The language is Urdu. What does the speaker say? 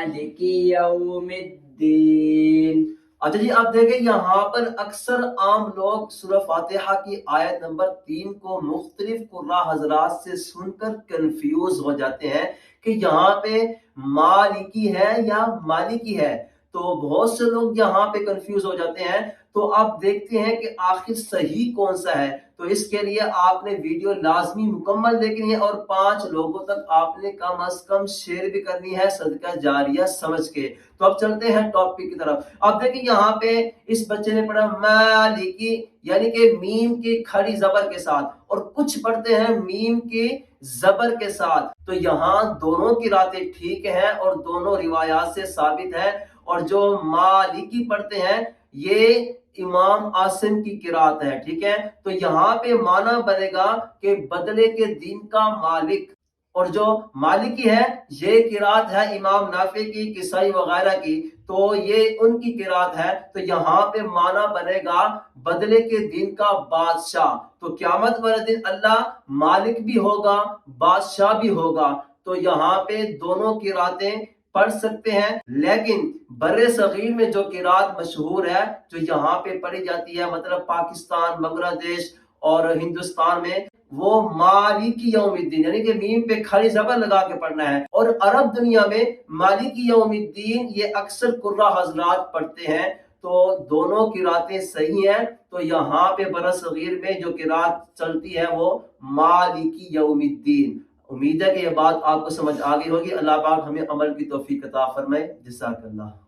مالک یوم الدین۔ اچھا جی، آپ دیکھیں یہاں پر اکثر عام لوگ سورہ فاتحہ کی آیت نمبر 3 کو مختلف قراء حضرات سے سن کر کنفیوز ہو جاتے ہیں کہ یہاں پہ مالکی ہے یا مالکی ہے، تو بہت سے لوگ یہاں پہ کنفیوز ہو جاتے ہیں۔ تو آپ دیکھتے ہیں کہ آخر صحیح کون سا ہے، تو اس کے لیے آپ نے ویڈیو لازمی مکمل دیکھنی ہے اور 5 لوگوں تک آپ نے کم از کم شیئر بھی کرنی ہے صدقہ جاریہ سمجھ کے۔ تو اب چلتے ہیں ٹاپک کی طرف۔ اب دیکھیں یہاں پہ اس بچے نے پڑھا مالکی، یعنی کہ میم کی کھڑی زبر کے ساتھ، اور کچھ پڑھتے ہیں میم کی زبر کے ساتھ۔ تو یہاں دونوں کی قراتیں ٹھیک ہیں اور دونوں روایات سے ثابت ہیں، اور جو مالکی پڑھتے ہیں یہ امام عاصم کی قرات ہے، ٹھیک ہے۔ تو یہاں پہ معنی بنے گا کہ بدلے کے دین کا مالک، اور جو مالکی ہے یہ قرات ہے امام نافع کی، کسائی وغیرہ کی، تو یہ ان کی قرات ہے۔ تو یہاں پہ معنی بنے گا بدلے کے دن کا بادشاہ۔ تو قیامت والے دن اللہ مالک بھی ہوگا، بادشاہ بھی ہوگا۔ تو یہاں پہ دونوں قراتیں پڑھ سکتے ہیں، لیکن بر صغیر میں جو قرات مشہور ہے جو یہاں پہ پڑھی جاتی ہے، مطلب پاکستان، بنگلہ دیش اور ہندوستان میں، وہ مالکی یوم الدین، یعنی کہ میم پہ کھڑی زبر لگا کے پڑھنا ہے۔ اور عرب دنیا میں مالکی یوم الدین یہ اکثر قراء حضرات پڑھتے ہیں، تو دونوں قراتیں صحیح ہیں۔ تو یہاں پہ برصغیر میں جو قرات چلتی ہے وہ مالکی یوم الدین۔ امید ہے کہ یہ بات آپ کو سمجھ آ گئی ہوگی۔ اللہ پاک ہمیں عمل کی توفیق عطا فرمائے۔ جزاک اللہ۔